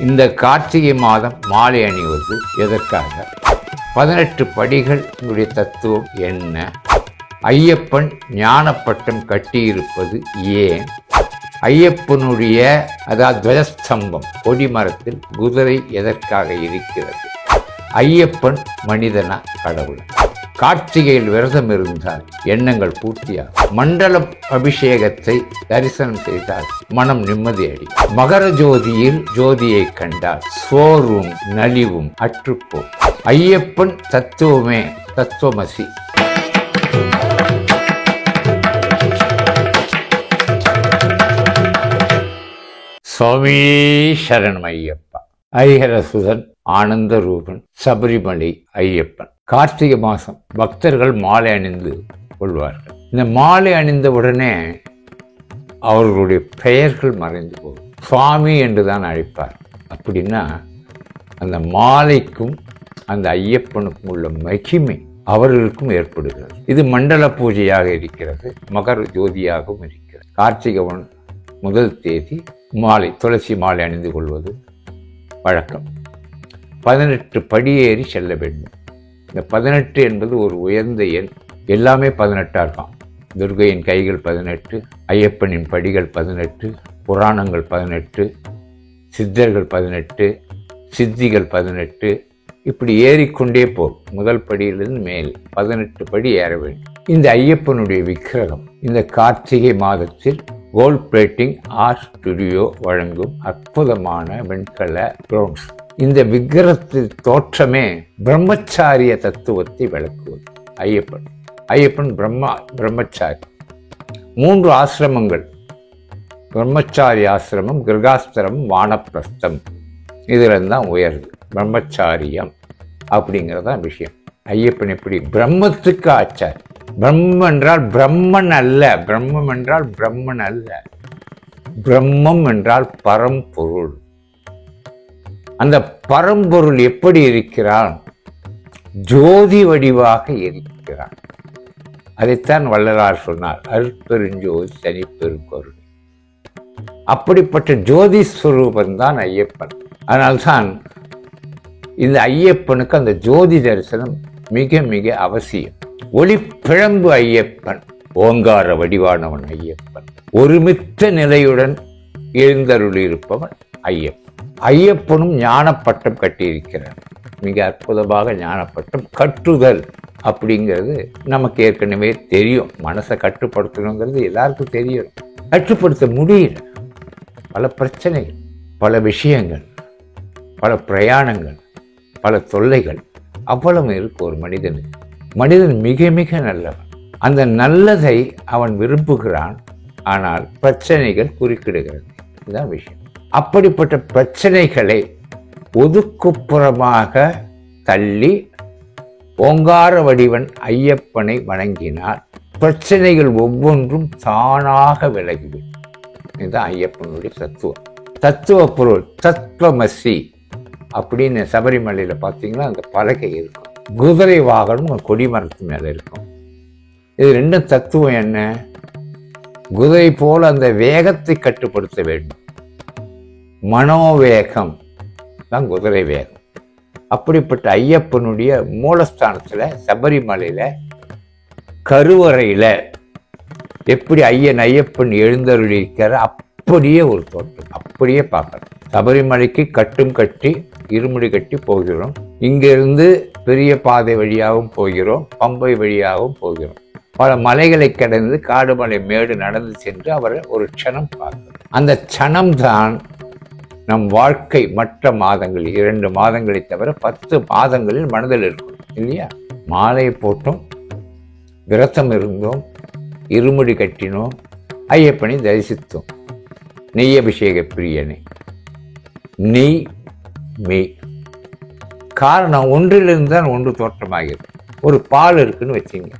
இந்த கார்த்திகை மாதம் மாலை அணிவது எதற்காக? 18 படிகள் தத்துவம் என்ன? ஐயப்பன் ஞானப்பட்டம் கட்டியிருப்பது ஏன்? ஐயப்பனுடைய துவஜஸ்தம்பம் கொடிமரத்தில் குதிரை எதற்காக இருக்கிறது? ஐயப்பன் மனிதனா கடவுள்? கார்த்திகையில் விரதம் இருந்தால் எண்ணங்கள் பூர்த்தியாகும். மண்டல அபிஷேகத்தை தரிசனம் செய்தால் மனம் நிம்மதியடி. மகர ஜோதியில் ஜோதியை கண்டால் சோர்வும் நலிவும் அற்றுப்போம். ஐயப்பன் தத்துவமே தத்துவமசி. சுவாமி சரணம் ஐயப்பா. ஐஹரசுதன் ஆனந்த ரூபன் சபரிமலை ஐயப்பன். கார்த்திகை மாதம் பக்தர்கள் மாலை அணிந்து கொள்வார்கள். இந்த மாலை அணிந்த உடனே அவர்களுடைய பெயர்கள் மறைந்து போகும். சுவாமி என்றுதான் அழைப்பார். அப்படின்னா அந்த மாலைக்கும் அந்த ஐயப்பனுக்கும் உள்ள மகிமை அவர்களுக்கும் ஏற்படுகிறது. இது மண்டல பூஜையாக இருக்கிறது, மகர ஜோதியாகவும் இருக்கிறது. கார்த்திகை முதல் தேதி மாலை துளசி மாலை அணிந்து கொள்வது வழக்கம். 18 படியேறி செல்ல வேண்டும். இந்த 18 என்பது ஒரு உயர்ந்த எண். எல்லாமே 18 இருக்கும். துர்கையின் கைகள் 18, ஐயப்பனின் படிகள் 18, புராணங்கள் 18, சித்தர்கள் 18, சித்திகள் 18, இப்படி ஏறிக்கொண்டே போகும். முதல் படியிலிருந்து மேல் 18 படி ஏற வேண்டும். இந்த ஐயப்பனுடைய விக்கிரகம் இந்த கார்த்திகை மாதத்தில் கோல்ட் பிளேட்டிங் ஆர்ட் ஸ்டுடியோ வழங்கும் அற்புதமான வெண்கல பிரோன்ஸ். இந்த விக்கிரகத்தின் தோற்றமே பிரம்மச்சாரிய தத்துவத்தை விளக்குவது. ஐயப்பன் பிரம்மச்சாரி. 3 ஆசிரமங்கள், பிரம்மச்சாரி ஆசிரமம், கிரகாஸ்திரமம், வானப்பிரஸ்தம், இதில் தான் உயர்வு பிரம்மச்சாரியம் அப்படிங்கிறதான் விஷயம். ஐயப்பன் எப்படி பிரம்மத்துக்கு ஆச்சாரி. பிரம்மம் என்றால் பிரம்மன் அல்ல, பிரம்மம் என்றால் பிரம்மன் அல்ல, பிரம்மம் என்றால் பரம்பொருள். அந்த பரம்பொருள் எப்படி இருக்கிறான்? ஜோதி வடிவாக இருக்கிறான். அதைத்தான் வள்ளலார் சொன்னார், அருட்பெருஞ்சோதி தனிப்பெருங்கொருள். அப்படிப்பட்ட ஜோதி ஸ்வரூபந்தான் ஐயப்பன். அதனால்தான் இந்த ஐயப்பனுக்கு அந்த ஜோதி தரிசனம் மிக மிக அவசியம். ஒளிப்பிழம்பு ஐயப்பன், ஓங்கார வடிவானவன் ஐயப்பன், ஒருமித்த நிலையுடன் எழுந்தருளியிருப்பவன் ஐயப்பன். ஐயப்பனும் ஞானப்பட்டம் கட்டியிருக்கிறார். மிக அற்புதமாக ஞானப்பட்டம் கட்டுதல் அப்படிங்கிறது நமக்கு ஏற்கனவே தெரியும். மனசை கட்டுப்படுத்தணுங்கிறது எல்லாருக்கும் தெரியும். கட்டுப்படுத்த முடியல. பல பிரச்சனைகள், பல விஷயங்கள், பல பிரயாணங்கள், பல தொல்லைகள் அவ்வளவு இருக்கு ஒரு மனிதனுக்கு. மனிதன் மிக மிக நல்லவன். அந்த நல்லதை அவன் விரும்புகிறான். ஆனால் பிரச்சனைகள் குறுக்கிடுகிறது. இதுதான் விஷயம். அப்படிப்பட்ட பிரச்சனைகளை ஒதுக்குப்புறமாக தள்ளி ஓங்கார வடிவன் ஐயப்பனை வணங்கினால் பிரச்சனைகள் ஒவ்வொன்றும் தானாக விலகிவிடும். இதுதான் ஐயப்பனுடைய தத்துவம். தத்துவ பொருள் தத்துவமசி அப்படின்னு சபரிமலையில் பார்த்தீங்கன்னா அந்த பலகை இருக்கும். குதிரை வாகனம் கொடிமரத்து மேலே இருக்கும். இது ரெண்டும் தத்துவம் என்ன? குதிரை போல அந்த வேகத்தை கட்டுப்படுத்த வேண்டும். மனோவேகம் தான் குதிரை வேகம். அப்படிப்பட்ட ஐயப்பனுடைய மூலஸ்தானத்தில் சபரிமலையில் கருவறையில் எப்படி ஐயப்பன் எழுந்தருளி இருக்கிற அப்படியே ஒரு தோற்றம், அப்படியே பார்க்கணும். சபரிமலைக்கு கட்டி இருமுடி கட்டி போகிறோம். இங்கிருந்து பெரிய பாதை வழியாகவும் போகிறோம், பம்பை வழியாகவும் போகிறோம். பல மலைகளை கடந்து காடுமலை மேடு நடந்து சென்று அவரை ஒரு க்ஷணம் பார்க்கிறோம். அந்த க்ஷணம்தான் நம் வாழ்க்கை. மற்ற மாதங்கள் 2 மாதங்களை தவிர 10 மாதங்களில் மனதில் இருக்கும் இல்லையா? மாலை போட்டோம், விரதம் இருந்தோம், இருமுடி கட்டினோம், ஐயப்பனை தரிசித்தோம். நெய் அபிஷேக பிரியனை, நெய் மெய். காரணம் ஒன்றிலிருந்து தான் ஒன்று தோற்றமாகிறது. ஒரு பால் இருக்குன்னு வச்சுங்க.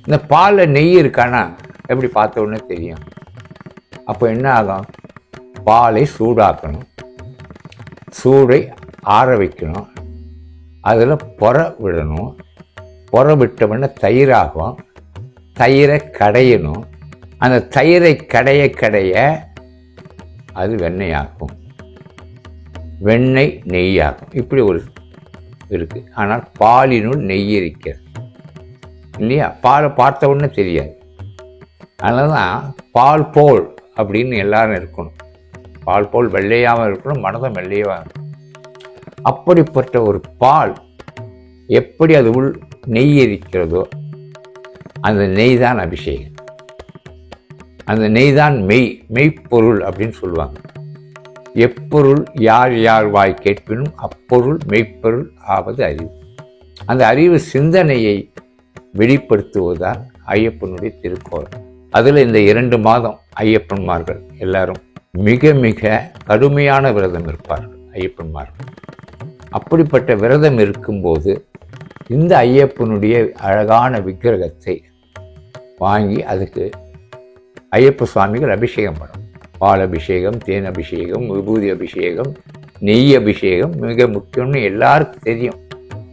இந்த பாலில் நெய் இருக்கானா எப்படி பார்த்த உடனே தெரியும். அப்போ என்ன ஆகும்? பாலை சூடாக்கணும், சூடை ஆற வைக்கணும், அதில் பொற விடணும், பொற விட்டோம்னா தயிராகும், தயிரை கடையணும், அந்த தயிரை கடைய அது வெண்ணெயாகும். வெண்ணெய் நெய்யாகும். இப்படி ஒரு இருக்கு. ஆனால் பாலினுள் நெய் இருக்கிறது இல்லையா? பாலை பார்த்த உடனே தெரியாது. அதனால தான் பால் போல் அப்படின்னு எல்லாரும் இருக்கணும். பால் போல் வெள்ளையாகவும் இருக்கணும், மனதும் வெள்ளையாக இருக்கணும். அப்படிப்பட்ட ஒரு பால் எப்படி அது உள் நெய் இருக்கிறதோ அந்த நெய் தான் அபிஷேகம். அந்த நெய் தான் மெய்ப்பொருள் அப்படின்னு சொல்லுவாங்க. எப்பொருள் யார் யார் வாய் கேட்பினும் அப்பொருள் மெய்ப்பொருள் ஆவது அறிவு. அந்த அறிவு சிந்தனையை வெளிப்படுத்துவதுதான் ஐயப்பனுடைய திருக்கோலம். அதில் இந்த 2 மாதம் ஐயப்பன்மார்கள் எல்லாரும் மிக மிக கடுமையான விரதம் இருப்பார்கள் ஐயப்பன்மார்கள். அப்படிப்பட்ட விரதம் இருக்கும்போது இந்த ஐயப்பனுடைய அழகான விக்கிரகத்தை வாங்கி அதுக்கு ஐயப்ப சுவாமிகள் அபிஷேகம் பண்ணும். பால் அபிஷேகம், தேன் அபிஷேகம், விபூதி அபிஷேகம், நெய் அபிஷேகம் மிக முக்கியம்னு எல்லாருக்கும் தெரியும்.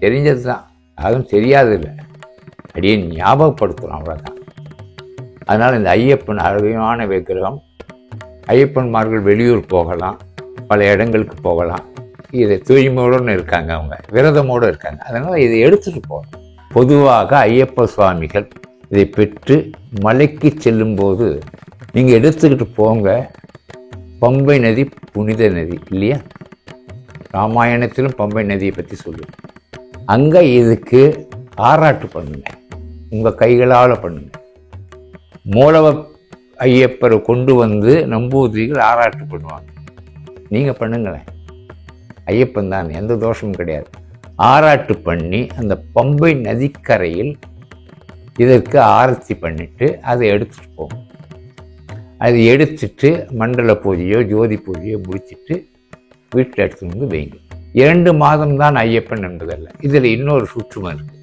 தெரிஞ்சது தான், அதுவும் தெரியாது இல்லை. அப்படியே ஞாபகப்படுத்துகிறோம், அவ்வளோதான். அதனால் இந்த ஐயப்பன் அழகான விக்கிரகம், ஐயப்பன்மார்கள் வெளியூர் போகலாம், பல இடங்களுக்கு போகலாம். இதை தூய்மையோடு இருக்காங்க, அவங்க விரதமோடு இருக்காங்க. அதனால் இதை எடுத்துகிட்டு போகணும். பொதுவாக ஐயப்ப சுவாமிகள் இதை பெற்று மலைக்கு செல்லும்போது நீங்கள் எடுத்துக்கிட்டு போங்க. பம்பை நதி புனித நதி இல்லையா? ராமாயணத்திலும் பம்பை நதியை பற்றி சொல்லுங்க. அங்கே இதுக்கு ஆராட்டு பண்ணுங்க, உங்கள் கைகளால் பண்ணுங்க. மூலவ ஐயப்பரை கொண்டு வந்து நம்பூதிரிகள் ஆராட்டு பண்ணுவாங்க. நீங்கள் பண்ணுங்களேன், ஐயப்பன் தான், எந்த தோஷமும் கிடையாது. ஆராட்டு பண்ணி அந்த பம்பை நதிக்கரையில் இதற்கு ஆரத்தி பண்ணிவிட்டு அதை எடுத்துகிட்டு போகும். அதை எடுத்துட்டு மண்டல பூஜையோ ஜோதி பூஜையோ முடிச்சுட்டு வீட்டில் எடுத்துகிட்டு வந்து வைங்க. 2 மாதம்தான் ஐயப்பன் என்பதல்ல. இதில் இன்னொரு சுற்றுமை இருக்குது.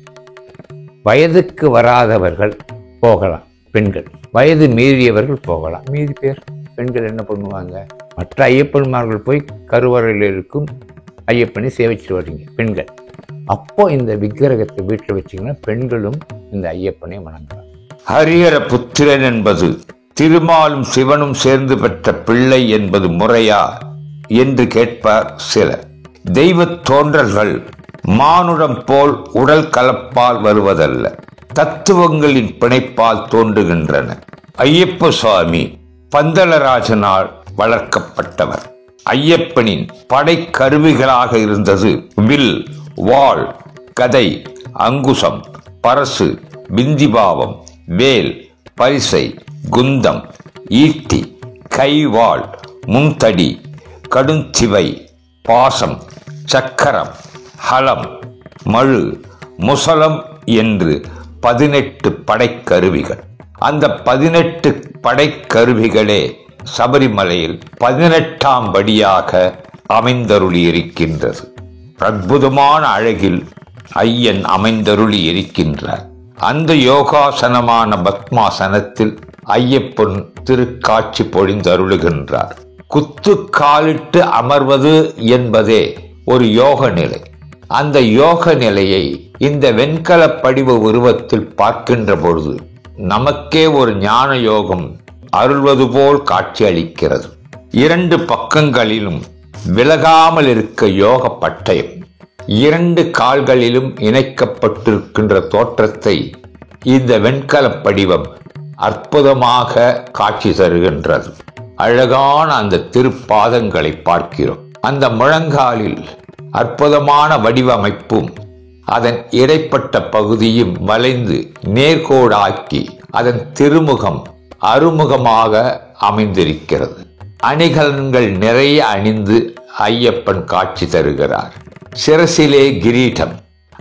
வயதுக்கு வராதவர்கள் போகலாம், பெண்கள். வயது மீறியவர்கள் போகலாம். மீதி பேர் பெண்கள் என்ன பண்ணுவாங்க? மற்ற ஐயப்பன்மார்கள் போய் கருவறையில் இருக்கும் ஐயப்பனை சேவிச்சுட்டு வர்றீங்க பெண்கள். அப்போ இந்த விக்கிரகத்தை வீட்டில் வச்சிங்கன்னா பெண்களும் இந்த ஐயப்பனை வணங்கலாம். ஹரிஹர புத்திரன் என்பது திருமாலும் சிவனும் சேர்ந்து பெற்ற பிள்ளை என்பது முறையா என்று கேட்பார் சிலர். தெய்வ தோன்றல்கள் மானுடம் போல் உடல் கலப்பால் வருவதல்ல, தத்துவங்களின் பிணைப்பால் தோன்றுகின்றன. ஐயப்ப சுவாமி பந்தளராஜனால் வளர்க்கப்பட்டவர். ஐயப்பனின் படைக்கருவிகளாக இருந்தது வில், வாள், கதை, அங்குசம், பரசு, பிந்திபாவம், வேல், பரிசை, குந்தம், ஈட்டி, கைவாள், முன்தடி, கடுஞ்சிவை, பாசம், சக்கரம், ஹலம், மழு, முசலம் என்று 18 படைக்கருவிகள். அந்த 18 படைக்கருவிகளே சபரிமலையில் 18ஆம் படியாக அமைந்தருளி இருக்கின்றது. அற்புதமான அழகில் ஐயன் அமைந்தருளி இருக்கின்றார். அந்த யோகாசனமான பத்மாசனத்தில் ஐயப்பன் திருக்காட்சி பொழிந்தருளுகின்றார். குத்து காலிட்டு அமர்வது என்பதே ஒரு யோக நிலை. அந்த யோக நிலையை இந்த வெண்கல படிவ உருவத்தில் பார்க்கின்ற பொழுது நமக்கே ஒரு ஞான யோகம் அருள்வது போல் காட்சி அளிக்கிறது. 2 பக்கங்களிலும் விலகாமல் இருக்க யோக பட்டயம் 2 கால்களிலும் இணைக்கப்பட்டிருக்கின்ற தோற்றத்தை இந்த வெண்கல படிவம் அற்புதமாக காட்சி தருகின்றது. அழகான அந்த திருப்பாதங்களை பார்க்கிறோம். அந்த முழங்காலில் அற்புதமான வடிவமைப்பும் அதன் இடைப்பட்ட பகுதியும் வளைந்து நேர்கோடாக்கி அதன் திருமுகம் அருமுகமாக அமைந்திருக்கிறது. அணிகலன்கள் நிறைய அணிந்து ஐயப்பன் காட்சி தருகிறார். சிரசிலே கிரீடம்.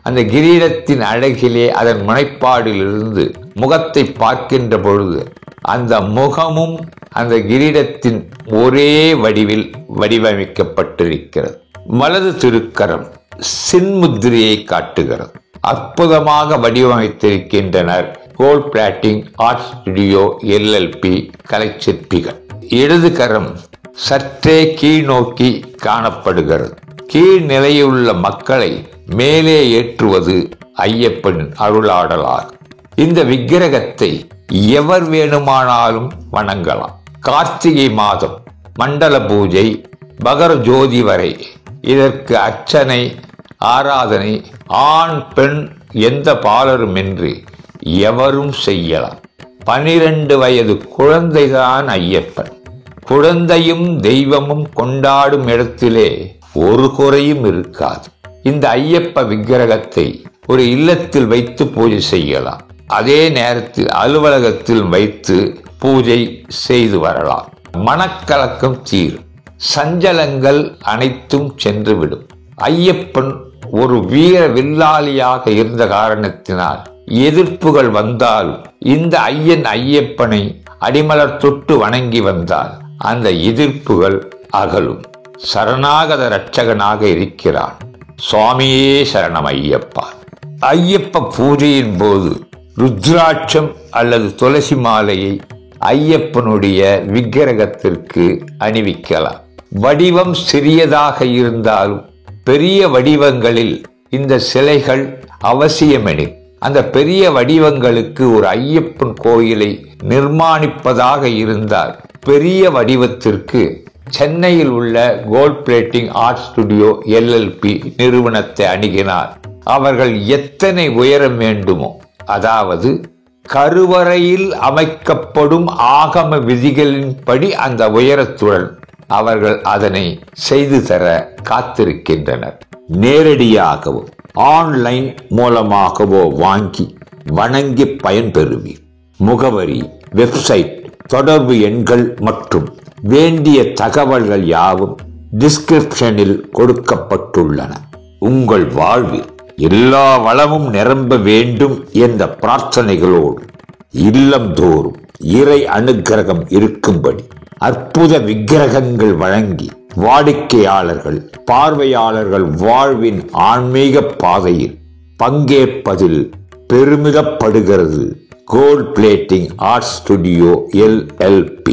அந்த கிரீடத்தின் அழகிலே அதன் முனைப்பாடிலிருந்து முகத்தை பார்க்கின்ற பொழுது அந்த முகமும் அந்த கிரீடத்தின் ஒரே வடிவில் வடிவமைக்கப்பட்டிருக்கிறது. வலது திருக்கரம் சின்முத்திரையை காட்டுகிறது. அற்புதமாக வடிவமைத்திருக்கின்றனர் gold plating art studio LLP கலைச்சிற்பிகள். இடது கரம் சற்றே கீழ் நோக்கி காணப்படுகிறது. கீழ் நிலையுள்ள மக்களை மேலே ஏற்றுவது ஐயப்பனின் அருளாடலாகும். இந்த விக்கிரகத்தை எவர் வேணுமானாலும் வணங்கலாம். கார்த்திகை மாதம் மண்டல பூஜை, மகர ஜோதி வரை இதற்கு அர்ச்சனை, ஆராதனை ஆண் பெண் எந்த பாலருமின்றி எவரும் செய்யலாம். 12 வயது குழந்தைதான் ஐயப்பன். குழந்தையும் தெய்வமும் கொண்டாடும் இடத்திலே ஒரு குறையும் இருக்காது. இந்த ஐயப்ப விக்கிரகத்தை ஒரு இல்லத்தில் வைத்து பூஜை செய்யலாம். அதே நேரத்தில் அலுவலகத்தில் வைத்து பூஜை செய்து வரலாம். மனக்கலக்கம் தீரும், சஞ்சலங்கள் அனைத்தும் சென்றுவிடும். ஐயப்பன் ஒரு வீர வில்லாளியாக இருந்த காரணத்தினால் எதிர்ப்புகள் வந்தாலும் இந்த ஐயப்பனை அடிமலர் தொட்டு வணங்கி வந்தால் அந்த எதிர்ப்புகள் அகலும். சரணாகத ரட்சகனாக இருக்கிறான். சுவாமியே சரணம் ஐயப்பா. ஐயப்ப பூஜையின் போது ருத்ராட்சம் அல்லது துளசி மாலையை ஐயப்பனுடைய விக்கிரகத்திற்கு அணிவிக்கலாம். வடிவம் சிறியதாக இருந்தாலும் பெரிய வடிவங்களில் இந்த சிலைகள் அவசியமெனில் அந்த பெரிய வடிவங்களுக்கு ஒரு ஐயப்பன் கோயிலை நிர்மாணிப்பதாக இருந்தால் பெரிய வடிவத்திற்கு சென்னையில் உள்ள gold plating art studio LLP நிறுவனத்தை அணுகினார். அவர்கள் எத்தனை உயரம் வேண்டுமோ, அதாவது கருவறையில் அமைக்கப்படும் ஆகம விதிகளின்படி அந்த உயரத்துடன் அவர்கள் அதனை செய்து தர காத்திருக்கின்றனர். நேரடியாகவோ ஆன்லைன் மூலமாகவோ வாங்கி வணங்கி பயன்பெறுவீர். முகவரி, வெப்சைட், தொடர்பு எண்கள் மற்றும் வேண்டிய தகவல்கள் யாவும் டிஸ்கிரிப்ஷனில் கொடுக்கப்பட்டுள்ளன. உங்கள் வாழ்வில் எல்லா வளமும் நிரம்ப வேண்டும் என்ற பிரார்த்தனைகளோடு இல்லந்தோறும் இறை அனுக்கிரகம் இருக்கும்படி அற்புத விக்கிரகங்கள் வழங்கி வாடிக்கையாளர்கள், பார்வையாளர்கள் வாழ்வின் ஆன்மீக பாதையில் பங்கேற்பதில் பெருமிதப்படுகிறது gold plating art studio LLP.